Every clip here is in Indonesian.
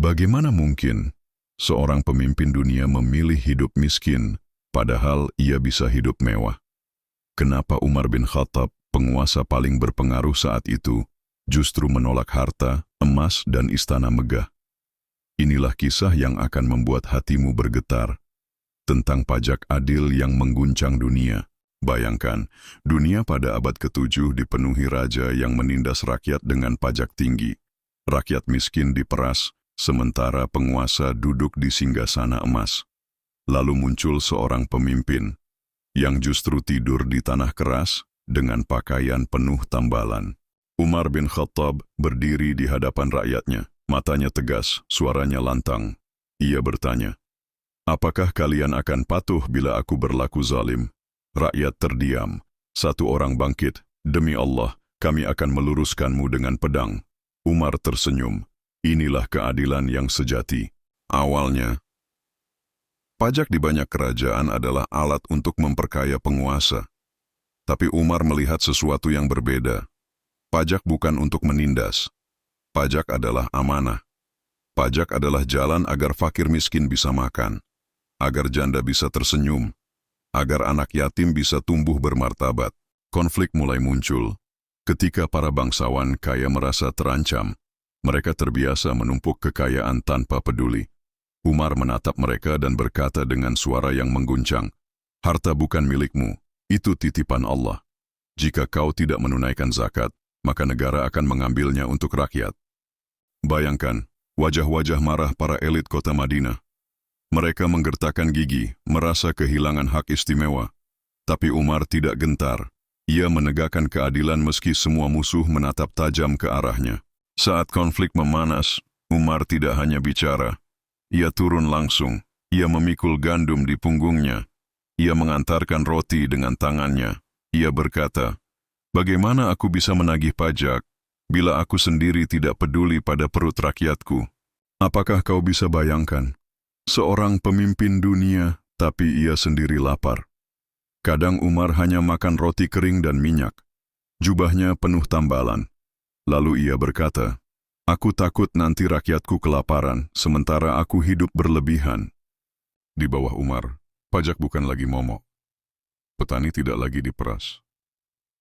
Bagaimana mungkin seorang pemimpin dunia memilih hidup miskin, padahal ia bisa hidup mewah? Kenapa Umar bin Khattab, penguasa paling berpengaruh saat itu, justru menolak harta, emas, dan istana megah? Inilah kisah yang akan membuat hatimu bergetar, tentang pajak adil yang mengguncang dunia. Bayangkan, dunia pada abad ke-7 dipenuhi raja yang menindas rakyat dengan pajak tinggi. Rakyat miskin diperas, sementara penguasa duduk di singgasana emas. Lalu muncul seorang pemimpin yang justru tidur di tanah keras dengan pakaian penuh tambalan. Umar bin Khattab berdiri di hadapan rakyatnya, matanya tegas, suaranya lantang. Ia bertanya, "Apakah kalian akan patuh bila aku berlaku zalim?" Rakyat terdiam. Satu orang bangkit, "Demi Allah, kami akan meluruskanmu dengan pedang." Umar tersenyum. Inilah keadilan yang sejati. Awalnya, pajak di banyak kerajaan adalah alat untuk memperkaya penguasa. Tapi Umar melihat sesuatu yang berbeda. Pajak bukan untuk menindas. Pajak adalah amanah. Pajak adalah jalan agar fakir miskin bisa makan, agar janda bisa tersenyum, agar anak yatim bisa tumbuh bermartabat. Konflik mulai muncul ketika para bangsawan kaya merasa terancam. Mereka terbiasa menumpuk kekayaan tanpa peduli. Umar menatap mereka dan berkata dengan suara yang mengguncang, "Harta bukan milikmu, itu titipan Allah. Jika kau tidak menunaikan zakat, maka negara akan mengambilnya untuk rakyat." Bayangkan, wajah-wajah marah para elit kota Madinah. Mereka menggertakkan gigi, merasa kehilangan hak istimewa. Tapi Umar tidak gentar. Ia menegakkan keadilan meski semua musuh menatap tajam ke arahnya. Saat konflik memanas, Umar tidak hanya bicara. Ia turun langsung. Ia memikul gandum di punggungnya. Ia mengantarkan roti dengan tangannya. Ia berkata, "Bagaimana aku bisa menagih pajak bila aku sendiri tidak peduli pada perut rakyatku?" Apakah kau bisa bayangkan? Seorang pemimpin dunia, tapi ia sendiri lapar. Kadang Umar hanya makan roti kering dan minyak. Jubahnya penuh tambalan. Lalu ia berkata, "Aku takut nanti rakyatku kelaparan, sementara aku hidup berlebihan." Di bawah Umar, pajak bukan lagi momok. Petani tidak lagi diperas.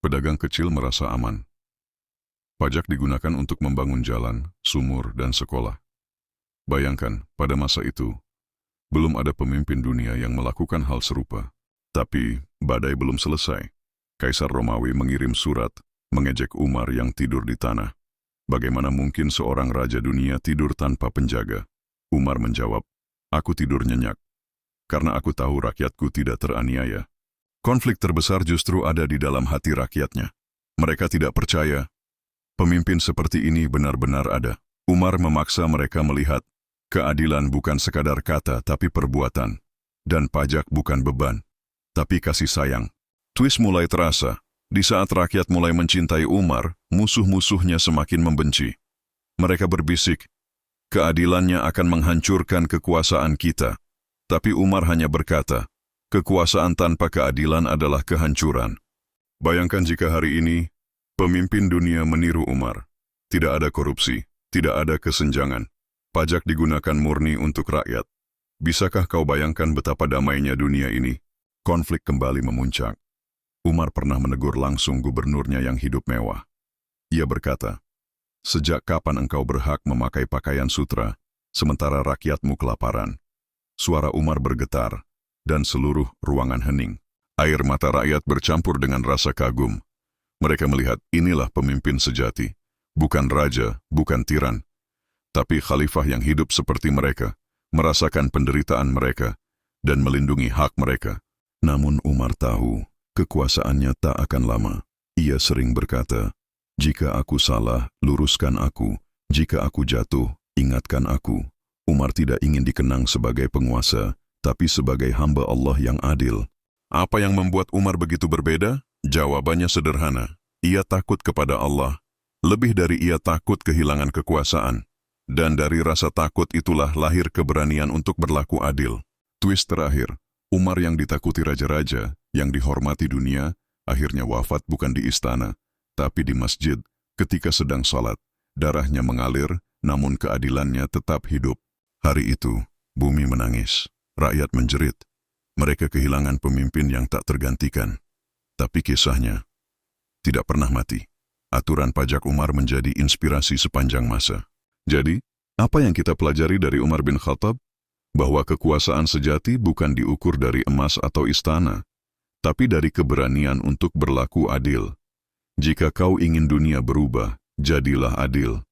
Pedagang kecil merasa aman. Pajak digunakan untuk membangun jalan, sumur, dan sekolah. Bayangkan, pada masa itu, belum ada pemimpin dunia yang melakukan hal serupa. Tapi, badai belum selesai. Kaisar Romawi mengirim surat, mengejek Umar yang tidur di tanah. Bagaimana mungkin seorang raja dunia tidur tanpa penjaga? Umar menjawab, "Aku tidur nyenyak, karena aku tahu rakyatku tidak teraniaya." Konflik terbesar justru ada di dalam hati rakyatnya. Mereka tidak percaya pemimpin seperti ini benar-benar ada. Umar memaksa mereka melihat keadilan bukan sekadar kata tapi perbuatan, dan pajak bukan beban, tapi kasih sayang. Twist mulai terasa. Di saat rakyat mulai mencintai Umar, musuh-musuhnya semakin membenci. Mereka berbisik, "Keadilannya akan menghancurkan kekuasaan kita." Tapi Umar hanya berkata, "Kekuasaan tanpa keadilan adalah kehancuran." Bayangkan jika hari ini, pemimpin dunia meniru Umar. Tidak ada korupsi, tidak ada kesenjangan. Pajak digunakan murni untuk rakyat. Bisakah kau bayangkan betapa damainya dunia ini? Konflik kembali memuncak. Umar pernah menegur langsung gubernurnya yang hidup mewah. Ia berkata, "Sejak kapan engkau berhak memakai pakaian sutra, sementara rakyatmu kelaparan?" Suara Umar bergetar, dan seluruh ruangan hening. Air mata rakyat bercampur dengan rasa kagum. Mereka melihat inilah pemimpin sejati. Bukan raja, bukan tiran, tapi khalifah yang hidup seperti mereka, merasakan penderitaan mereka, dan melindungi hak mereka. Namun Umar tahu, kekuasaannya tak akan lama. Ia sering berkata, "Jika aku salah, luruskan aku. Jika aku jatuh, ingatkan aku." Umar tidak ingin dikenang sebagai penguasa, tapi sebagai hamba Allah yang adil. Apa yang membuat Umar begitu berbeda? Jawabannya sederhana. Ia takut kepada Allah. Lebih dari ia takut kehilangan kekuasaan. Dan dari rasa takut itulah lahir keberanian untuk berlaku adil. Twist terakhir, Umar yang ditakuti raja-raja, yang dihormati dunia, akhirnya wafat bukan di istana, tapi di masjid ketika sedang salat. Darahnya mengalir namun keadilannya tetap hidup. Hari itu, bumi menangis, rakyat menjerit. Mereka kehilangan pemimpin yang tak tergantikan. Tapi kisahnya tidak pernah mati. Aturan pajak Umar menjadi inspirasi sepanjang masa. Jadi, apa yang kita pelajari dari Umar bin Khattab? Bahwa kekuasaan sejati bukan diukur dari emas atau istana, tapi dari keberanian untuk berlaku adil. Jika kau ingin dunia berubah, jadilah adil.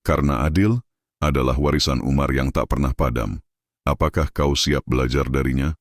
Karena adil adalah warisan Umar yang tak pernah padam. Apakah kau siap belajar darinya?